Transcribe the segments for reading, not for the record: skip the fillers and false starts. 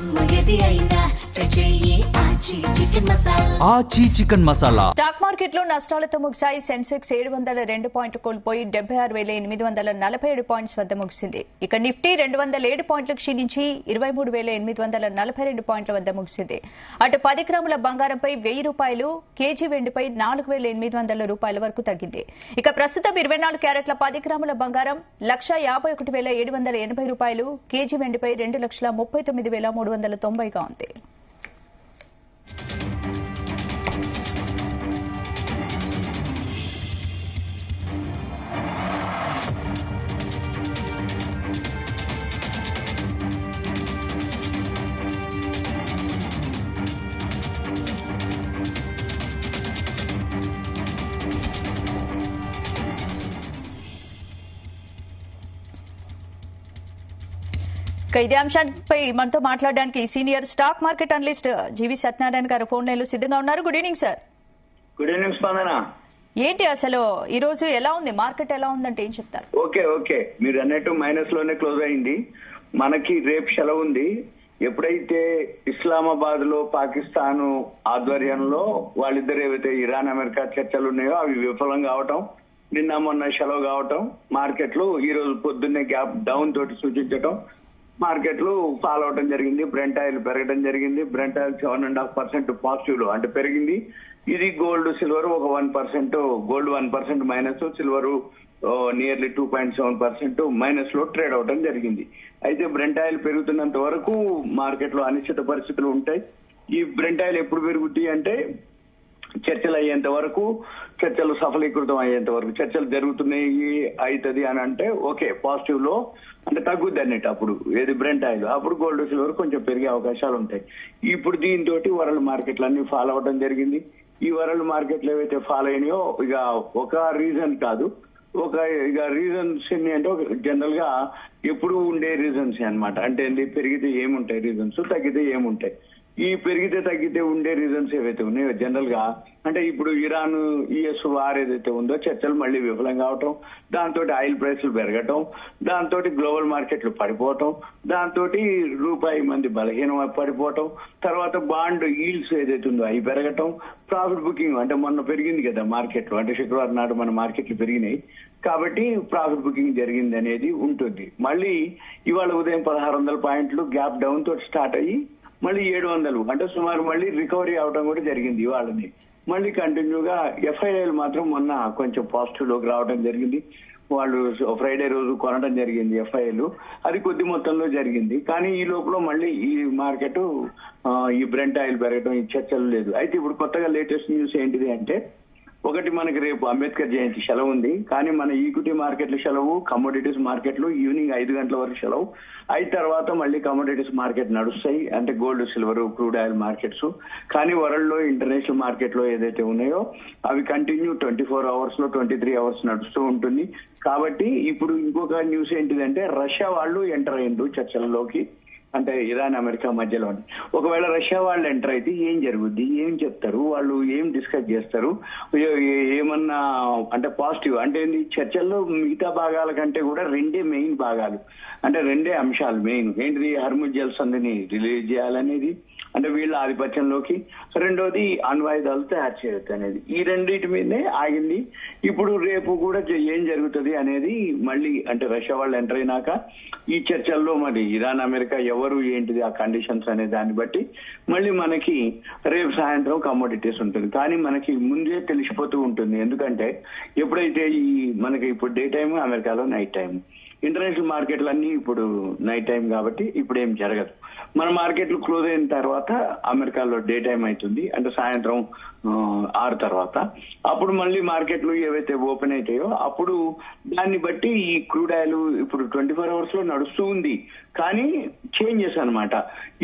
ఆచి chicken masala. Stock market లో నష్టాలతో ముగిశాయి. సెన్సెక్స్ 702 పాయింట్లు కోల్పోయి 76,847 పాయింట్స్ వద్ద ముగిసింది. ఇక నిఫ్టీ 207 పాయింట్లు క్షీణించి 23,842 పాయింట్ల వద్ద ముగిసింది. అటు 10 గ్రాముల బంగారంపై ₹1000, కేజీ వెండిపై ₹4,800 వరకు తగ్గింది. ఇక ప్రస్తుతం 24 క్యారెట్ల 10 గ్రాముల బంగారం ₹151,780, కేజీ వెండిపై ₹2,39,390గా ఉంది. ఇదే అంశాలపై మనతో మాట్లాడడానికి సీనియర్ స్టాక్ మార్కెట్ అనలిస్ట్ జీవి సత్యనారాయణ గారు ఫోన్ లైన్ లో సిద్ధంగా ఉన్నారు. Good evening sir. Good evening స్పందన. ఏంటి అసలు ఈ రోజు ఎలా ఉంది మార్కెట్, ఎలా ఉందంటే ఏం చెప్తారు? ఓకే మీరు అన్నట్టు మైనస్ లోనే క్లోజ్ అయింది. మనకి రేపు సెలవు ఉంది. ఎప్పుడైతే ఇస్లామాబాద్ లో పాకిస్తాన్ ఆధ్వర్యంలో వాళ్ళిద్దరు ఏవైతే ఇరాన్ అమెరికా చర్చలు ఉన్నాయో అవి విఫలం కావటం, నిన్న మొన్న సెలవు కావటం, మార్కెట్లు ఈ రోజు పొద్దున్నే గ్యాప్ డౌన్ తోటి సూచించటం, మార్కెట్లు ఫాలో అవడం జరిగింది. బ్రెంట్ ఆయిల్ పెరగడం జరిగింది. బ్రెంట్ ఆయిల్ 7.5% పాజిటివ్ లో అంటే పెరిగింది. ఇది గోల్డ్ సిల్వర్ ఒక 1%, gold 1% minus, silver nearly 2.7% minus లో ట్రేడ్ అవడం జరిగింది. అయితే బ్రెంట్ ఆయిల్ పెరుగుతున్నంత వరకు మార్కెట్ లో అనిశ్చిత పరిస్థితులు ఉంటాయి. ఈ బ్రెంట్ ఆయిల్ ఎప్పుడు పెరుగుతాయి అంటే చర్చలు అయ్యేంత వరకు, చర్చలు సఫలీకృతం అయ్యేంత వరకు, చర్చలు జరుగుతున్నాయి అవుతుంది అని అంటే ఓకే పాజిటివ్ లో అంటే తగ్గుద్ది అన్నట్టు. అప్పుడు ఏది బ్రెంట్ ఆయిల్, అప్పుడు గోల్డ్ సిల్వర్ కొంచెం పెరిగే అవకాశాలు ఉంటాయి. ఇప్పుడు దీంతో వరల్డ్ మార్కెట్లు అన్ని ఫాలో అవడం జరిగింది. ఈ వరల్డ్ మార్కెట్లు ఏవైతే ఫాలో అయినాయో ఇక ఒక రీజన్ కాదు, ఇక రీజన్స్ ఎన్ని అంటే జనరల్ గా ఎప్పుడు ఉండే రీజన్స్ అన్నమాట. అంటే పెరిగితే ఏముంటాయి రీజన్స్, తగ్గితే ఏముంటాయి. ఈ పెరిగితే తగ్గితే ఉండే రీజన్స్ ఏవైతే ఉన్నాయో జనరల్ గా అంటే ఇప్పుడు ఇరాన్ యుఎస్ వార్ ఏదైతే ఉందో చర్చలు మళ్ళీ విఫలం కావటం, దాంతో ఆయిల్ ప్రైస్లు పెరగటం, దాంతో గ్లోబల్ మార్కెట్లు పడిపోవటం, దాంతో రూపాయి మంది బలహీనం పడిపోవటం, తర్వాత బాండ్ ఈల్డ్స్ ఏదైతే ఉందో అవి పెరగటం, ప్రాఫిట్ బుకింగ్ అంటే మొన్న పెరిగింది కదా మార్కెట్లు, అంటే శుక్రవారం నాడు మన మార్కెట్లు పెరిగినాయి కాబట్టి ప్రాఫిట్ బుకింగ్ జరిగింది అనేది ఉంటుంది. మళ్ళీ ఇవాళ ఉదయం 1600 పాయింట్లు గ్యాప్ డౌన్ తోటి స్టార్ట్ అయ్యి మళ్ళీ 700 అంటే సుమారు మళ్ళీ రికవరీ అవడం కూడా జరిగింది ఇవాళని. మళ్ళీ కంటిన్యూగా ఎఫ్ఐఐలు మాత్రం మొన్న కొంచెం పాజిటివ్ లోకి రావడం జరిగింది. వాళ్ళు ఫ్రైడే రోజు కొనడం జరిగింది ఎఫ్ఐఐలు, అది కొద్ది మొత్తంలో జరిగింది. కానీ ఈ లోపల మళ్ళీ ఈ మార్కెట్ ఈ బ్రెంట్ ఆయిల్ పెరగడం ఈ చర్చలు లేదు. అయితే ఇప్పుడు కొత్తగా లేటెస్ట్ న్యూస్ ఏంటిది అంటే ఒకటి మనకి రేపు అంబేద్కర్ జయంతి సెలవు ఉంది, కానీ మన ఈక్విటీ మార్కెట్లు సెలవు, కమోడిటీస్ మార్కెట్లు ఈవినింగ్ 5 గంటల వరకు సెలవు. అయిన తర్వాత మళ్ళీ కమోడిటీస్ మార్కెట్ నడుస్తాయి, అంటే gold silver crude oil markets. కానీ వరల్డ్ లో ఇంటర్నేషనల్ మార్కెట్ లో ఏదైతే ఉన్నాయో అవి కంటిన్యూ 24 అవర్స్ లో 23 అవర్స్ నడుస్తూ ఉంటుంది. కాబట్టి ఇప్పుడు ఇంకొక న్యూస్ ఏంటిదంటే రష్యా వాళ్ళు ఎంటర్ అయ్యిండ్రు చర్చలలోకి, అంటే ఇరాన్ అమెరికా మధ్యలోని. ఒకవేళ రష్యా వాళ్ళు ఎంటర్ అయితే ఏం జరుగుద్ది, ఏం చెప్తారు, వాళ్ళు ఏం డిస్కస్ చేస్తారు, ఏమన్నా అంటే పాజిటివ్ అంటే చర్చల్లో మిగతా భాగాల కంటే కూడా రెండే మెయిన్ భాగాలు, అంటే రెండే అంశాలు మెయిన్. ఏంటిది, హర్ముజ్ జల్ సంధిని రిలీజ్ చేయాలనేది, అంటే వీళ్ళ ఆధిపత్యంలోకి, రెండోది అణ్వాయుధాలు తయారు చేయొద్దు అనేది. ఈ రెండింటి మీదే ఆగింది. ఇప్పుడు రేపు కూడా ఏం జరుగుతుంది అనేది మళ్ళీ అంటే రష్యా వాళ్ళు ఎంటర్ అయినాక ఈ చర్చల్లో మరి ఇరాన్ అమెరికా ఎవరు ఏంటిది ఆ కండిషన్స్ అనే దాన్ని బట్టి మళ్ళీ మనకి రేపు సాయంత్రం కమోడిటీస్ ఉంటుంది. కానీ మనకి ముందే తెలిసిపోతూ ఉంటుంది, ఎందుకంటే ఎప్పుడైతే ఈ మనకి ఇప్పుడు డే టైమ్, అమెరికాలో నైట్ టైం, ఇంటర్నేషనల్ మార్కెట్లు అన్ని ఇప్పుడు నైట్ టైం కాబట్టి ఇప్పుడు ఏం జరగదు. మన మార్కెట్లు క్లోజ్ అయిన తర్వాత అమెరికాలో డే టైం అవుతుంది, అంటే సాయంత్రం 6 తర్వాత. అప్పుడు మళ్ళీ మార్కెట్లు ఏవైతే ఓపెన్ అవుతాయో అప్పుడు దాన్ని బట్టి ఈ క్రూడ్ ఆయిల్ ఇప్పుడు 24 అవర్స్ లో నడుస్తూ ఉంది, కానీ చేంజెస్ అనమాట.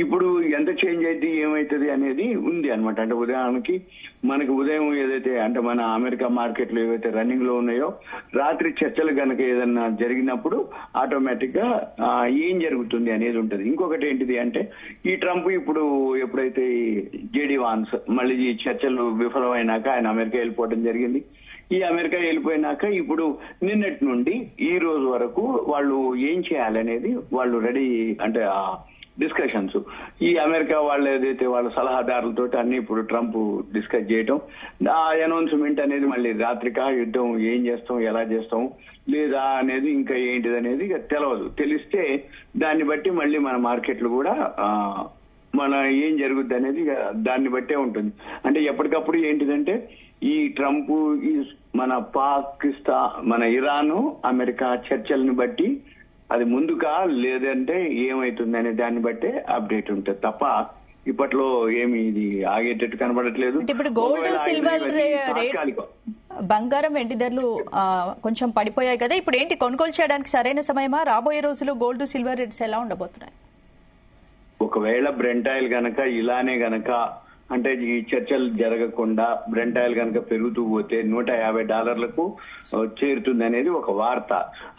ఇప్పుడు ఎంత చేంజ్ అయితే ఏమైతుంది అనేది ఉంది అనమాట. అంటే ఉదాహరణకి మనకి ఉదయం ఏదైతే అంటే మన అమెరికా మార్కెట్లు ఏవైతే రన్నింగ్ లో ఉన్నాయో రాత్రి చర్చలు కనుక ఏదన్నా జరిగినప్పుడు ఆటోమేటిక్ గా ఏం జరుగుతుంది అనేది ఉంటుంది. ఇంకొకటి ఏంటిది అంటే ఈ ట్రంప్ ఇప్పుడు ఎప్పుడైతే జేడీ వాన్స్ మళ్ళీ ఈ చర్చలు విఫలమైనాక ఆయన అమెరికా వెళ్ళిపోవడం జరిగింది. ఈ అమెరికా వెళ్ళిపోయినాక ఇప్పుడు నిన్నటి నుండి ఈ రోజు వరకు వాళ్ళు ఏం చేయాలనేది వాళ్ళు రెడీ అంటే డిస్కషన్స్. ఈ అమెరికా వాళ్ళు ఏదైతే వాళ్ళ సలహాదారులతో అన్ని ఇప్పుడు ట్రంప్ డిస్కస్ చేయటం, ఆ అనౌన్స్మెంట్ అనేది మళ్ళీ రాత్రికా యుద్ధం ఏం చేస్తాం, ఎలా చేస్తాం లేదా అనేది ఇంకా ఏంటిది అనేది తెలియదు. తెలిస్తే దాన్ని బట్టి మళ్ళీ మన మార్కెట్లు కూడా మన ఏం జరుగుద్ది అనేది దాన్ని బట్టే ఉంటుంది. అంటే ఎప్పటికప్పుడు ఏంటిదంటే ఈ ట్రంప్ ఈ మన పాకిస్తాన్ మన ఇరాను అమెరికా చర్చల్ని బట్టి అది ముందుకా లేదంటే ఏమైతుంది అనే దాన్ని బట్టే అప్డేట్ ఉంటుంది తప్ప ఇప్పట్లో ఏమి ఇది ఆగేటట్టు కనబడట్లేదు. ఇప్పుడు గోల్డ్ సిల్వర్ రేట్స్ బంగారం వెండి ధరలు కొంచెం పడిపోయాయి కదా, ఇప్పుడు ఏంటి కొనుగోలు చేయడానికి సరైన సమయమా? రాబోయే రోజుల్లో గోల్డ్ సిల్వర్ రేట్స్ ఎలా ఉండబోతున్నాయి? ఒకవేళ బ్రెంట్ ఆయిల్ గనక ఇలానే గనక అంటే ఈ చర్చలు జరగకుండా బ్రెంట్ ఆయిల్ కనుక పెరుగుతూ పోతే $150 చేరుతుంది అనేది ఒక వార్త.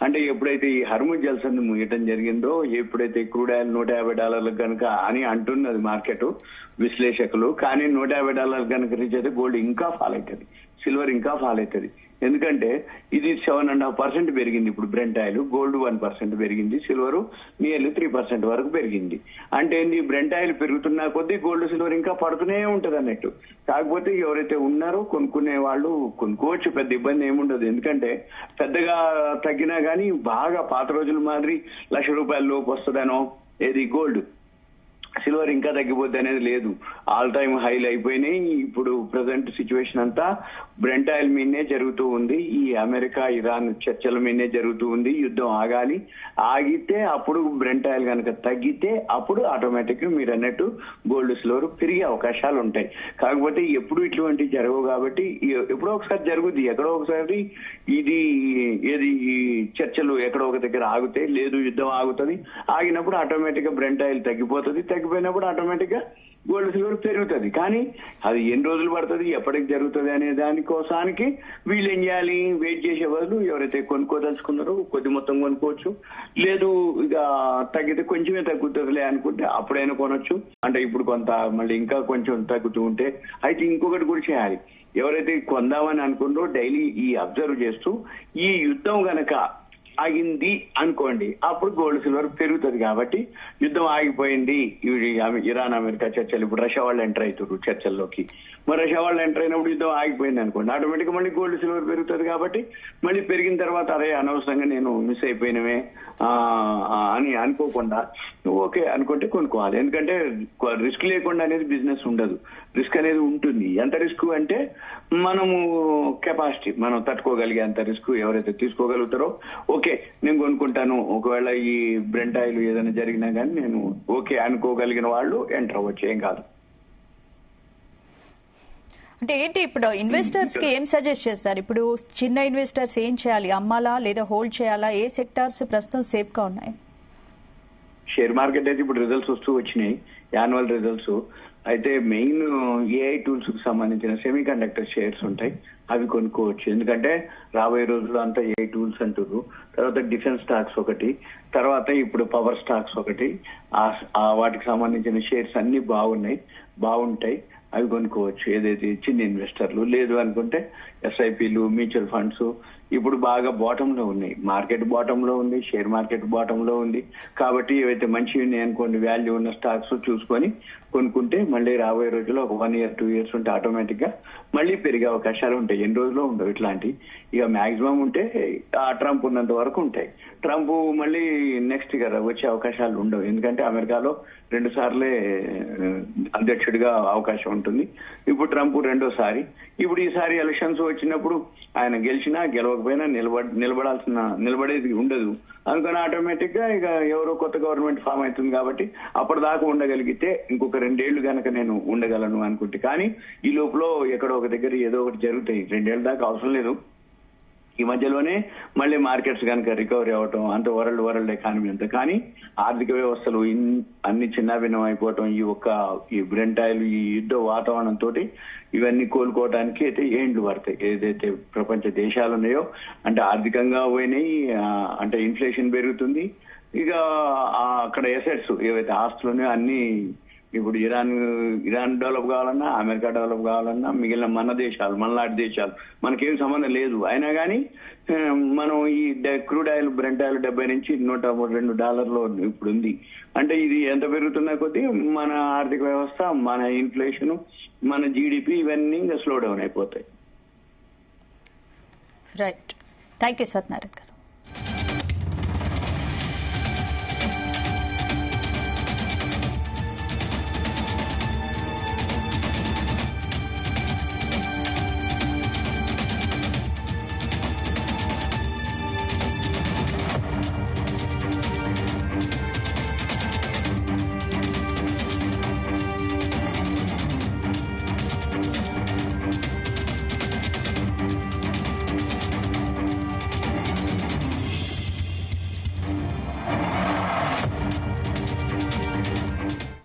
అంటే ఎప్పుడైతే ఈ హర్ముజ్ జల్సన్ ముగియటం జరిగిందో, ఎప్పుడైతే క్రూడ్ ఆయిల్ $150 కనుక అని అంటున్నది మార్కెట్ విశ్లేషకులు, కానీ $150 కనుక రీచ్ అయితే గోల్డ్ ఇంకా ఫాల్ అవుతుంది, సిల్వర్ ఇంకా ఫాల్ అవుతుంది. ఎందుకంటే ఇది 7.5% పెరిగింది ఇప్పుడు బ్రెంట్ ఆయిల్, గోల్డ్ 1% పెరిగింది, సిల్వర్ నియర్లీ 3% వరకు పెరిగింది. అంటే ఏంది, బ్రెంట్ ఆయిల్ పెరుగుతున్నా కొద్దీ గోల్డ్ సిల్వర్ ఇంకా పడుతూనే ఉంటది అన్నట్టు. కాకపోతే ఎవరైతే ఉన్నారో కొనుక్కునే వాళ్ళు కొనుక్కోవచ్చు, పెద్ద ఇబ్బంది ఏముండదు. ఎందుకంటే పెద్దగా తగ్గినా గానీ బాగా పాత రోజుల మాదిరి ₹1,00,000 లోపు వస్తుందనో ఏది గోల్డ్, సిల్వర్ ఇంకా తగ్గిపోద్ది అనేది లేదు. ఆల్ టైమ్ హైలు అయిపోయినాయి. ఇప్పుడు ప్రజెంట్ సిచ్యువేషన్ అంతా బ్రెంట్ ఆయిల్ మీదనే జరుగుతూ ఉంది, ఈ అమెరికా ఇరాన్ చర్చల మీదనే జరుగుతూ ఉంది. యుద్ధం ఆగాలి, ఆగితే అప్పుడు బ్రెంట్ ఆయిల్ కనుక తగ్గితే అప్పుడు ఆటోమేటిక్ మీరు అన్నట్టు గోల్డ్ సిల్వర్ పెరిగే అవకాశాలు ఉంటాయి. కాకపోతే ఎప్పుడు ఇటువంటివి జరగవు కాబట్టి ఎప్పుడో ఒకసారి జరుగుద్ది, ఎక్కడో ఒకసారి ఇది ఏది ఈ చర్చలు ఎక్కడో ఒక దగ్గర ఆగుతాయి, లేదు యుద్ధం ఆగుతుంది, ఆగినప్పుడు ఆటోమేటిక్ గా బ్రెంట్ ఆయిల్ తగ్గిపోతుంది, తగ్గిపోయినప్పుడు ఆటోమేటిక్ గా గోల్డ్ సిల్వర్ పెరుగుతుంది. కానీ అది ఎన్ని రోజులు పడుతుంది, ఎప్పటికి జరుగుతుంది అనే దానికోసానికి వీళ్ళు ఏం చేయాలి, వెయిట్ చేసే బదులు ఎవరైతే కొనుక్కోదలుచుకున్నారో కొద్ది మొత్తం కొనుక్కోవచ్చు, లేదు ఇక తగ్గితే కొంచెమే తగ్గుతుందిలే అనుకుంటే అప్పుడైనా కొనొచ్చు. అంటే ఇప్పుడు కొంత మళ్ళీ ఇంకా కొంచెం తగ్గుతూ ఉంటే అయితే ఇంకొకటి కూడా చేయాలి, ఎవరైతే కొందామని అనుకుంటో డైలీ ఈ అబ్జర్వ్ చేస్తూ ఈ యుద్ధం గనక ఆగింది అనుకోండి అప్పుడు గోల్డ్ సిల్వర్ పెరుగుతుంది. కాబట్టి యుద్ధం ఆగిపోయింది, ఇరాన్ అమెరికా చర్చలు, ఇప్పుడు రష్యా వాళ్ళు ఎంటర్ అవుతారు చర్చల్లోకి, మరి రష్యా వాళ్ళు ఎంటర్ అయినప్పుడు యుద్ధం ఆగిపోయింది అనుకోండి, ఆటోమేటిక్ మళ్ళీ గోల్డ్ సిల్వర్ పెరుగుతుంది. కాబట్టి మళ్ళీ పెరిగిన తర్వాత అరే అనవసరంగా నేను మిస్ అయిపోయినవే అని అనుకోకుండా ఓకే అనుకుంటే కొనుక్కోవాలి. ఎందుకంటే రిస్క్ లేకుండా అనేది బిజినెస్ ఉండదు, రిస్క్ అనేది ఉంటుంది. ఎంత రిస్క్ అంటే మనము కెపాసిటీ, మనం తట్టుకోగలిగే అంత రిస్క్ ఎవరైతే తీసుకోగలుగుతారో ఓకే నేను కొనుక్కుంటాను, ఒకవేళ ఈ బ్రెంట్ ఆయిల్ ఏదైనా జరిగినా కానీ నేను ఓకే అనుకోగలిగిన వాళ్ళు ఎంటర్ అవ్వచ్చు, ఏం కాదు. అంటే ఏంటి ఇప్పుడు ఇన్వెస్టర్స్ కి ఏం సజెస్ట్ చేస్తారు? ఇప్పుడు చిన్న ఇన్వెస్టర్స్ ఏం చేయాలి, అమ్మాలా లేదా హోల్డ్ చేయాలా? ఏ సెక్టార్స్ ప్రస్తుతం సేఫ్ గా ఉన్నాయి? షేర్ మార్కెట్ అయితే ఇప్పుడు రిజల్ట్స్ వస్తూ వచ్చినాయి, యాన్యువల్ రిజల్ట్స్. అయితే మెయిన్ ఏఐ టూల్స్ కు సంబంధించిన సెమీ కండక్టర్ షేర్స్ ఉంటాయి, అవి కొనుక్కోవచ్చు. ఎందుకంటే రాబోయే రోజుల్లో అంతా ఏఐ టూల్స్ అంటారు. తర్వాత డిఫెన్స్ స్టాక్స్ ఒకటి, తర్వాత ఇప్పుడు పవర్ స్టాక్స్ ఒకటి, వాటికి సంబంధించిన షేర్స్ అన్ని బాగుంటాయి, అవి కొనుక్కోవచ్చు ఏదైతే చిన్న ఇన్వెస్టర్లు. లేదు అనుకుంటే ఎస్ఐపిలు, మ్యూచువల్ ఫండ్స్ ఇప్పుడు బాగా బాటమ్ లో ఉన్నాయి, మార్కెట్ బాటమ్ లో ఉంది, షేర్ మార్కెట్ బాటమ్ లో ఉంది. కాబట్టి ఏవైతే మంచివి ఉన్నాయి అనుకోండి, వాల్యూ ఉన్న స్టాక్స్ చూసుకొని కొనుక్కుంటే మళ్ళీ రాబోయే రోజుల్లో ఒక 1 year 2 years ఉంటే ఆటోమేటిక్ గా మళ్ళీ పెరిగే అవకాశాలు ఉంటాయి. ఎన్ని రోజుల్లో ఉండవు ఇట్లాంటి, ఇక మాక్సిమం ఉంటే ట్రంప్ ఉన్నంత వరకు ఉంటాయి. ట్రంప్ మళ్ళీ నెక్స్ట్ ఇయర్ వచ్చే అవకాశాలు ఉండవు, ఎందుకంటే అమెరికాలో 2 సార్లే అధ్యక్షుడిగా అవకాశం ఉంటుంది. ఇప్పుడు ట్రంప్ 2వ సారి, ఇప్పుడు ఈసారి ఎలక్షన్స్ వచ్చినప్పుడు ఆయన గెలిచినా గెలవకపోయినా నిలబడేది ఉండదు అందుకని ఆటోమేటిక్ గా ఇక ఎవరో కొత్త గవర్నమెంట్ ఫామ్ అవుతుంది. కాబట్టి అప్పటిదాకా ఉండగలిగితే ఇంకొక 2 ఏళ్లు కనుక నేను ఉండగలను అనుకుంటే, కానీ ఈ లోపల ఎక్కడో ఒక దగ్గర ఏదో ఒకటి జరుగుతాయి. 2 ఏళ్ల దాకా అవసరం లేదు, ఈ మధ్యలోనే మళ్ళీ మార్కెట్స్ కనుక రికవరీ అవటం, అంత వరల్డ్ ఎకానమీ అంతా. కానీ ఆర్థిక వ్యవస్థలు అన్ని చిన్నాభిన్నం అయిపోవటం, ఈ బ్రెంట్ ఆయిల్, ఈ యుద్ధ వాతావరణంతో ఇవన్నీ కోలుకోవడానికి అయితే ఏండ్లు పడతాయి. ఏదైతే ప్రపంచ దేశాలు ఉన్నాయో అంటే ఆర్థికంగా పోయినాయి, అంటే ఇన్ఫ్లేషన్ పెరుగుతుంది, ఇక అక్కడ ఎసెట్స్ ఏవైతే ఆస్తులు ఉన్నాయో అన్ని ఇప్పుడు ఇరాన్ డెవలప్ కావాలన్నా, అమెరికా డెవలప్ కావాలన్నా, మిగిలిన మన దేశాలు, మనలాంటి దేశాలు మనకేం సంబంధం లేదు. అయినా కానీ మనం ఈ క్రూడ్ ఆయిల్, బ్రెంట్ ఆయిల్ 70 నుంచి $102 ఇప్పుడు ఉంది. అంటే ఇది ఎంత పెరుగుతున్న కొద్దీ మన ఆర్థిక వ్యవస్థ, మన ఇన్ఫ్లేషన్, మన జీడిపి ఇవన్నీ ఇంకా స్లో డౌన్ అయిపోతాయి. రైట్. థ్యాంక్ యూ సత్యనారాయణ గారు.